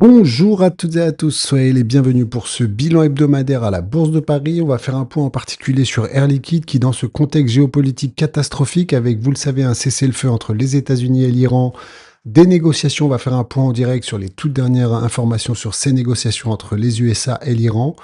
Bonjour à toutes et à tous, soyez les bienvenus pour ce bilan hebdomadaire à la Bourse de Paris. On va faire un point en particulier sur Air Liquide qui, dans ce contexte géopolitique catastrophique, avec, vous le savez, un cessez-le-feu entre les États-Unis et l'Iran, des négociations, on va faire un point en direct sur les toutes dernières informations sur ces négociations entre les USA et l'Iran.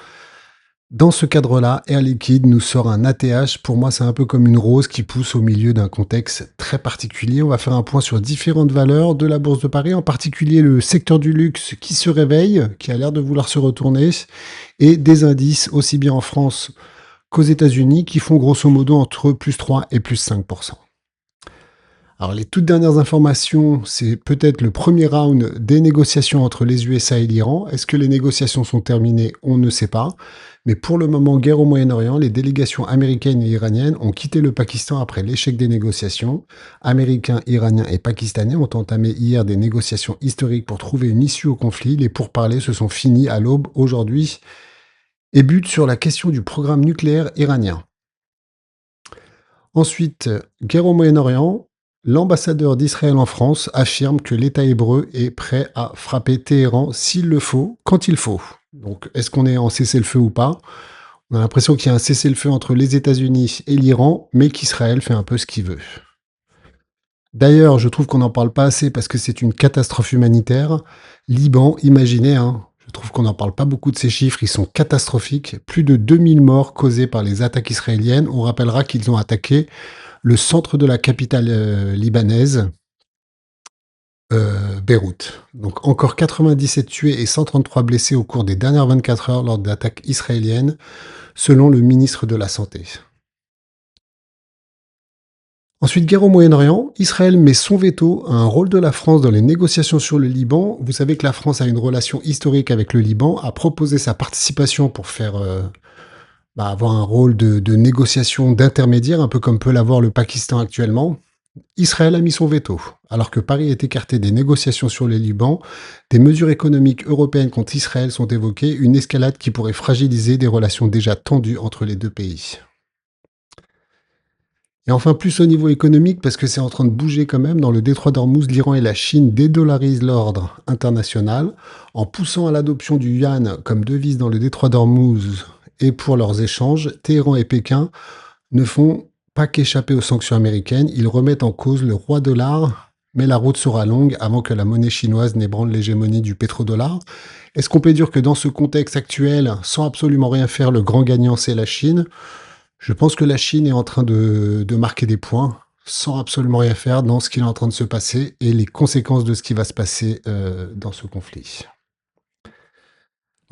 Dans ce cadre-là, Air Liquide nous sort un ATH. Pour moi, c'est un peu comme une rose qui pousse au milieu d'un contexte très particulier. On va faire un point sur différentes valeurs de la Bourse de Paris, en particulier le secteur du luxe qui se réveille, qui a l'air de vouloir se retourner, et des indices aussi bien en France qu'aux États-Unis qui font grosso modo entre plus 3 et plus 5%. Alors les toutes dernières informations, c'est peut-être le premier round des négociations entre les USA et l'Iran. Est-ce que les négociations sont terminées? On ne sait pas. Mais pour le moment, guerre au Moyen-Orient, les délégations américaines et iraniennes ont quitté le Pakistan après l'échec des négociations. Américains, Iraniens et Pakistanais ont entamé hier des négociations historiques pour trouver une issue au conflit. Les pourparlers se sont finis à l'aube aujourd'hui et butent sur la question du programme nucléaire iranien. Ensuite, guerre au Moyen-Orient. L'ambassadeur d'Israël en France affirme que l'État hébreu est prêt à frapper Téhéran s'il le faut, quand il faut. Donc, est-ce qu'on est en cessez-le-feu ou pas? On a l'impression qu'il y a un cessez-le-feu entre les États-Unis et l'Iran, mais qu'Israël fait un peu ce qu'il veut. D'ailleurs, je trouve qu'on n'en parle pas assez parce que c'est une catastrophe humanitaire. Liban, imaginez, je trouve qu'on n'en parle pas beaucoup de ces chiffres, ils sont catastrophiques. Plus de 2000 morts causés par les attaques israéliennes. On rappellera qu'ils ont attaqué le centre de la capitale libanaise, Beyrouth. Donc encore 97 tués et 133 blessés au cours des dernières 24 heures lors d'attaques israéliennes, selon le ministre de la Santé. Ensuite, guerre au Moyen-Orient. Israël met son veto à un rôle de la France dans les négociations sur le Liban. Vous savez que la France a une relation historique avec le Liban, a proposé sa participation pour faire avoir un rôle de négociation d'intermédiaire, un peu comme peut l'avoir le Pakistan actuellement. Israël a mis son veto. Alors que Paris est écarté des négociations sur le Liban, des mesures économiques européennes contre Israël sont évoquées, une escalade qui pourrait fragiliser des relations déjà tendues entre les deux pays. Et enfin, plus au niveau économique, parce que c'est en train de bouger quand même, dans le détroit d'Ormuz, l'Iran et la Chine dédollarisent l'ordre international en poussant à l'adoption du yuan comme devise dans le détroit d'Ormuz et pour leurs échanges. Téhéran et Pékin ne font pas qu'échapper aux sanctions américaines, ils remettent en cause le roi dollar, mais la route sera longue avant que la monnaie chinoise n'ébranle l'hégémonie du pétrodollar. Est-ce qu'on peut dire que dans ce contexte actuel, sans absolument rien faire, le grand gagnant c'est la Chine? Je pense que la Chine est en train de marquer des points sans absolument rien faire dans ce qui est en train de se passer et les conséquences de ce qui va se passer dans ce conflit.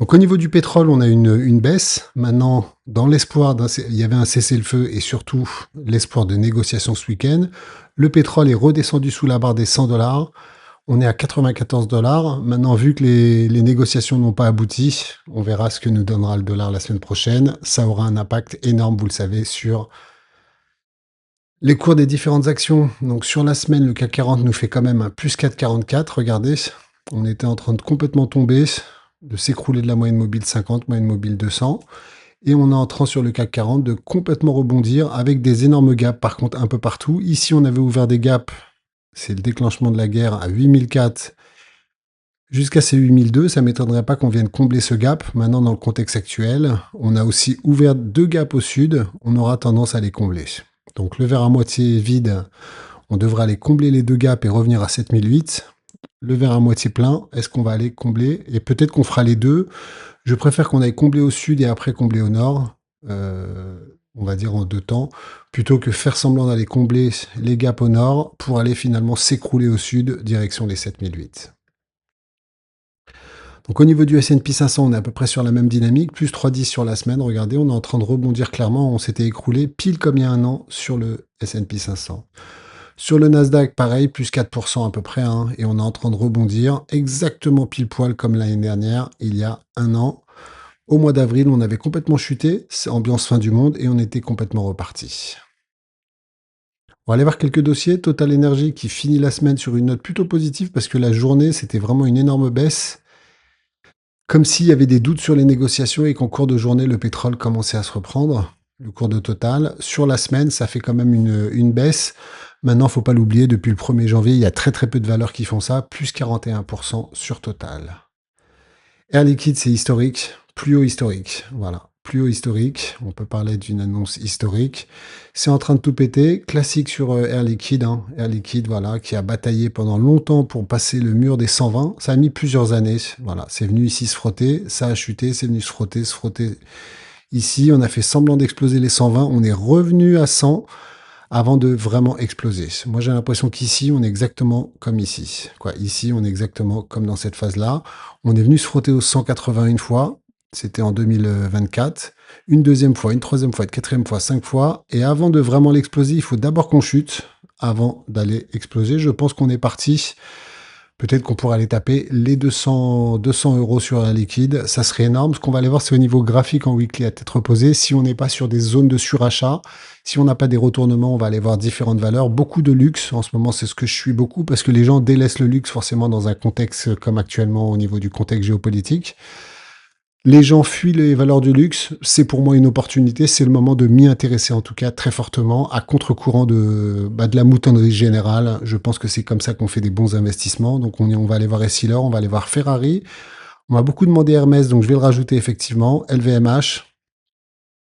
Donc au niveau du pétrole, on a une baisse. Maintenant, dans l'espoir, il y avait un cessez-le-feu et surtout l'espoir de négociations ce week-end. Le pétrole est redescendu sous la barre des 100 $. On est à 94 $. Maintenant, vu que les négociations n'ont pas abouti, on verra ce que nous donnera le dollar la semaine prochaine. Ça aura un impact énorme, vous le savez, sur les cours des différentes actions. Donc sur la semaine, le CAC 40 nous fait quand même un plus 4,44. Regardez, on était en train de complètement tomber, de s'écrouler de la moyenne mobile 50, moyenne mobile 200. Et on est en train sur le CAC 40 de complètement rebondir avec des énormes gaps par contre un peu partout. Ici, on avait ouvert des gaps, c'est le déclenchement de la guerre à 8004 jusqu'à ces 8002. Ça ne m'étonnerait pas qu'on vienne combler ce gap. Maintenant, dans le contexte actuel, on a aussi ouvert 2 gaps au sud. On aura tendance à les combler. Donc le verre à moitié vide, on devrait aller combler les 2 gaps et revenir à 7008. Le verre à moitié plein, est-ce qu'on va aller combler? Et peut-être qu'on fera les deux. Je préfère qu'on aille combler au sud et après combler au nord, on va dire en 2 temps, plutôt que faire semblant d'aller combler les gaps au nord pour aller finalement s'écrouler au sud, direction les 7008. Donc au niveau du S&P 500, on est à peu près sur la même dynamique, plus 3,10 sur la semaine. Regardez, on est en train de rebondir clairement. On s'était écroulé pile comme il y a un an sur le S&P 500. Sur le Nasdaq, pareil, plus 4% à peu près, et on est en train de rebondir exactement pile poil comme l'année dernière, il y a un an. Au mois d'avril, on avait complètement chuté, c'est ambiance fin du monde, et on était complètement reparti. On va aller voir quelques dossiers. Total Energy qui finit la semaine sur une note plutôt positive parce que la journée, c'était vraiment une énorme baisse. Comme s'il y avait des doutes sur les négociations et qu'en cours de journée, le pétrole commençait à se reprendre. Le cours de Total. Sur la semaine, ça fait quand même une baisse. Maintenant, il ne faut pas l'oublier, depuis le 1er janvier, il y a très très peu de valeurs qui font ça, plus 41% sur Total. Air Liquide, c'est historique, plus haut historique, voilà. Plus haut historique, on peut parler d'une annonce historique. C'est en train de tout péter, classique sur Air Liquide, hein. Air Liquide, voilà, qui a bataillé pendant longtemps pour passer le mur des 120. Ça a mis plusieurs années, voilà. C'est venu ici se frotter, ça a chuté, c'est venu se frotter, se frotter. Ici, on a fait semblant d'exploser les 120, on est revenu à 100 avant de vraiment exploser. Moi, j'ai l'impression qu'ici, on est exactement comme ici. Quoi, ici, on est exactement comme dans cette phase-là. On est venu se frotter aux 180 une fois. C'était en 2024. Une deuxième fois, une troisième fois, une quatrième fois, 5 fois. Et avant de vraiment l'exploser, il faut d'abord qu'on chute avant d'aller exploser. Je pense qu'on est parti. Peut-être qu'on pourra aller taper les 200 euros sur un liquide. Ça serait énorme. Ce qu'on va aller voir, c'est au niveau graphique en weekly à tête reposée. Si on n'est pas sur des zones de surachat, si on n'a pas des retournements, on va aller voir différentes valeurs. Beaucoup de luxe. En ce moment, c'est ce que je suis beaucoup parce que les gens délaissent le luxe forcément dans un contexte comme actuellement au niveau du contexte géopolitique. Les gens fuient les valeurs du luxe, c'est pour moi une opportunité, c'est le moment de m'y intéresser en tout cas très fortement, à contre-courant de la moutonnerie générale. Je pense que c'est comme ça qu'on fait des bons investissements. Donc on va aller voir Essilor, on va aller voir Ferrari. On m'a beaucoup demandé Hermès, donc je vais le rajouter effectivement, LVMH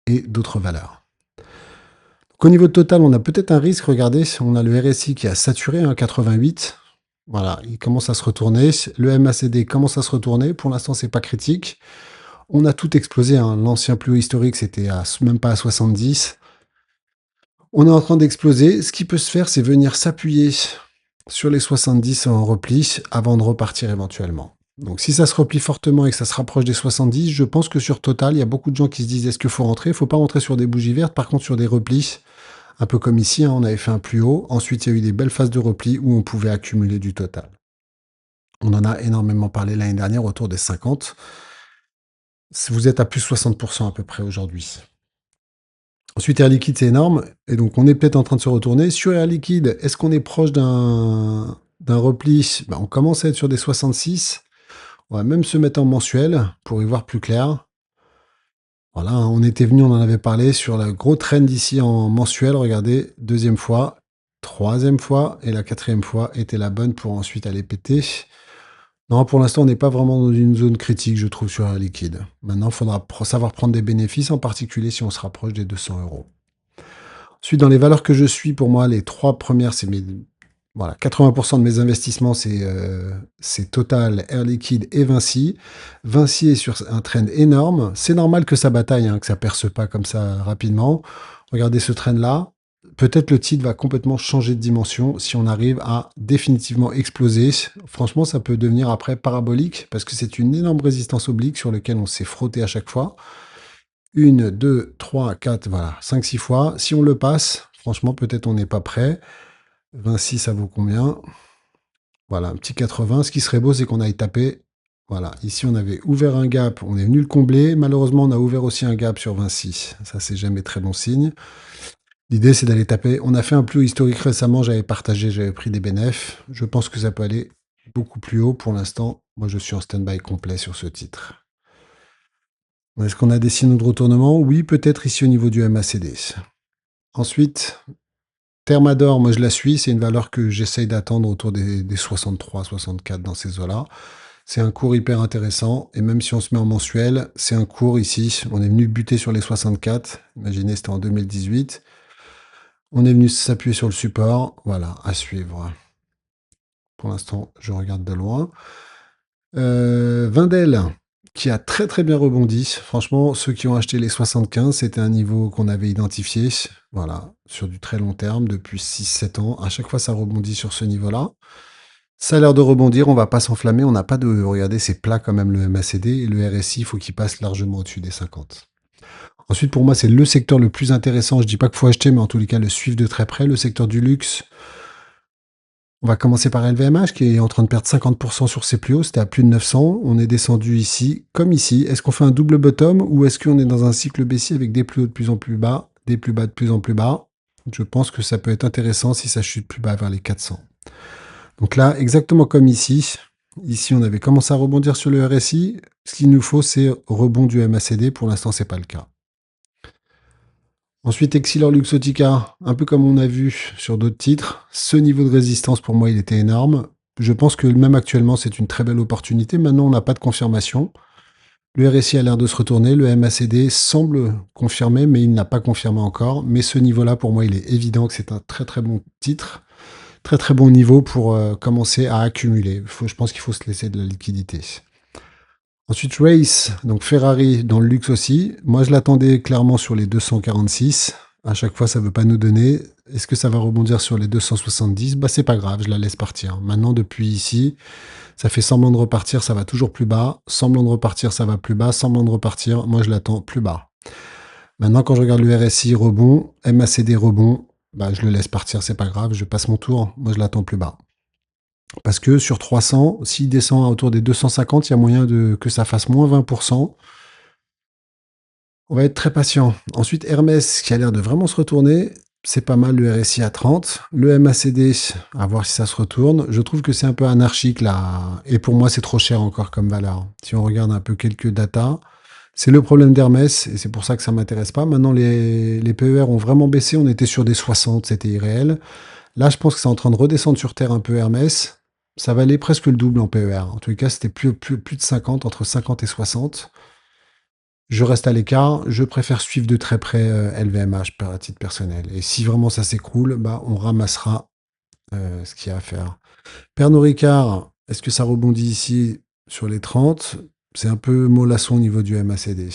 et d'autres valeurs. Donc, au niveau de Total, on a peut-être un risque, regardez, on a le RSI qui a saturé, hein, 88. Voilà, il commence à se retourner. Le MACD commence à se retourner. Pour l'instant, c'est pas critique. On a tout explosé, hein. L'ancien plus haut historique, c'était même pas à 70. On est en train d'exploser. Ce qui peut se faire, c'est venir s'appuyer sur les 70 en repli avant de repartir éventuellement. Donc si ça se replie fortement et que ça se rapproche des 70, je pense que sur Total, il y a beaucoup de gens qui se disent est-ce qu'il faut rentrer? Il ne faut pas rentrer sur des bougies vertes, par contre sur des replis, un peu comme ici, hein, on avait fait un plus haut. Ensuite, il y a eu des belles phases de repli où on pouvait accumuler du Total. On en a énormément parlé l'année dernière, autour des 50. Vous êtes à plus 60% à peu près aujourd'hui. Ensuite, Air Liquide, c'est énorme. Et donc, on est peut-être en train de se retourner. Sur Air Liquide, est-ce qu'on est proche d'un repli? Ben, on commence à être sur des 66. On va même se mettre en mensuel pour y voir plus clair. Voilà, hein, on était venu, on en avait parlé sur le gros trend ici en mensuel. Regardez, deuxième fois, troisième fois, et la quatrième fois était la bonne pour ensuite aller péter. Non, pour l'instant, on n'est pas vraiment dans une zone critique, je trouve, sur Air Liquide. Maintenant, il faudra savoir prendre des bénéfices, en particulier si on se rapproche des 200 euros. Ensuite, dans les valeurs que je suis, pour moi, les trois premières, c'est mes. Voilà, 80% de mes investissements, c'est Total, Air Liquide et Vinci. Vinci est sur un trend énorme. C'est normal que ça bataille, hein, que ça perce pas comme ça rapidement. Regardez ce trend-là. Peut-être le titre va complètement changer de dimension si on arrive à définitivement exploser. Franchement, ça peut devenir après parabolique parce que c'est une énorme résistance oblique sur laquelle on s'est frotté à chaque fois. Une, deux, trois, quatre, voilà, 5, 6 fois. Si on le passe, franchement, peut-être on n'est pas prêt. 26, ça vaut combien? Voilà, un petit 80. Ce qui serait beau, c'est qu'on aille taper. Voilà, ici, on avait ouvert un gap, on est venu le combler. Malheureusement, on a ouvert aussi un gap sur 26. Ça, c'est jamais très bon signe. L'idée, c'est d'aller taper. On a fait un plus haut historique récemment, j'avais partagé, j'avais pris des bénéfices. Je pense que ça peut aller beaucoup plus haut pour l'instant. Moi, je suis en stand-by complet sur ce titre. Est-ce qu'on a des signaux de retournement? Oui, peut-être ici au niveau du MACD. Ensuite, Thermador, moi je la suis, c'est une valeur que j'essaye d'attendre autour des 63, 64 dans ces eaux-là. C'est un cours hyper intéressant, et même si on se met en mensuel, c'est un cours ici, on est venu buter sur les 64, imaginez c'était en 2018, on est venu s'appuyer sur le support, voilà, à suivre. Pour l'instant, je regarde de loin. Wendel, qui a très très bien rebondi. Franchement, ceux qui ont acheté les 75, c'était un niveau qu'on avait identifié, voilà, sur du très long terme, depuis 6-7 ans. À chaque fois, ça rebondit sur ce niveau-là. Ça a l'air de rebondir, on va pas s'enflammer, on n'a pas de. Regardez, c'est plat quand même le MACD, et le RSI, il faut qu'il passe largement au-dessus des 50. Ensuite, pour moi, c'est le secteur le plus intéressant. Je dis pas qu'il faut acheter, mais en tous les cas, le suivre de très près. Le secteur du luxe. On va commencer par LVMH qui est en train de perdre 50% sur ses plus hauts. C'était à plus de 900. On est descendu ici, comme ici. Est-ce qu'on fait un double bottom ou est-ce qu'on est dans un cycle baissier avec des plus hauts de plus en plus bas, des plus bas de plus en plus bas? Je pense que ça peut être intéressant si ça chute plus bas vers les 400. Donc là, exactement comme ici. Ici, on avait commencé à rebondir sur le RSI. Ce qu'il nous faut, c'est rebond du MACD. Pour l'instant, ce n'est pas le cas. Ensuite, Exilor Luxottica, un peu comme on a vu sur d'autres titres. Ce niveau de résistance, pour moi, il était énorme. Je pense que même actuellement, c'est une très belle opportunité. Maintenant, on n'a pas de confirmation. Le RSI a l'air de se retourner, le MACD semble confirmer, mais il n'a pas confirmé encore. Mais ce niveau-là, pour moi, il est évident que c'est un très très bon titre, très très bon niveau pour commencer à accumuler. Je pense qu'il faut se laisser de la liquidité. Ensuite, Race, donc Ferrari dans le luxe aussi. Moi, je l'attendais clairement sur les 246. À chaque fois, ça ne veut pas nous donner. Est-ce que ça va rebondir sur les 270? Bah, c'est pas grave, je la laisse partir. Maintenant, depuis ici, ça fait semblant de repartir, ça va toujours plus bas. Semblant de repartir, ça va plus bas. Semblant de repartir, moi, je l'attends plus bas. Maintenant, quand je regarde le RSI rebond, MACD rebond, bah, je le laisse partir, c'est pas grave, je passe mon tour. Moi, je l'attends plus bas. Parce que sur 300, s'il descend autour des 250, il y a moyen que ça fasse moins 20%. On va être très patient. Ensuite, Hermès, qui a l'air de vraiment se retourner. C'est pas mal le RSI à 30. Le MACD, à voir si ça se retourne. Je trouve que c'est un peu anarchique là. Et pour moi, c'est trop cher encore comme valeur. Si on regarde un peu quelques datas, c'est le problème d'Hermès et c'est pour ça que ça m'intéresse pas. Maintenant, les PER ont vraiment baissé. On était sur des 60, c'était irréel. Là, je pense que c'est en train de redescendre sur terre un peu Hermès. Ça valait presque le double en PER. En tout cas, c'était plus de 50, entre 50 et 60. Je reste à l'écart, je préfère suivre de très près LVMH à titre personnel. Et si vraiment ça s'écroule, bah, on ramassera ce qu'il y a à faire. Pernod Ricard, est-ce que ça rebondit ici sur les 30? C'est un peu mollasson au niveau du MACD.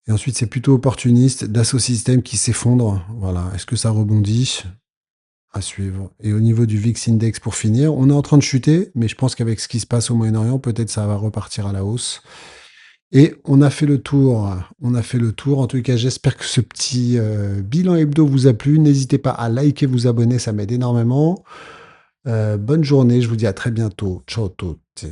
Et ensuite, c'est plutôt opportuniste. Dassault Systèmes qui s'effondre. Voilà. Est-ce que ça rebondit? À suivre. Et au niveau du VIX Index pour finir, on est en train de chuter, mais je pense qu'avec ce qui se passe au Moyen-Orient, peut-être ça va repartir à la hausse. Et on a fait le tour. On a fait le tour. En tout cas, j'espère que ce petit bilan hebdo vous a plu. N'hésitez pas à liker, vous abonner, ça m'aide énormément. Bonne journée, je vous dis à très bientôt. Ciao tutti.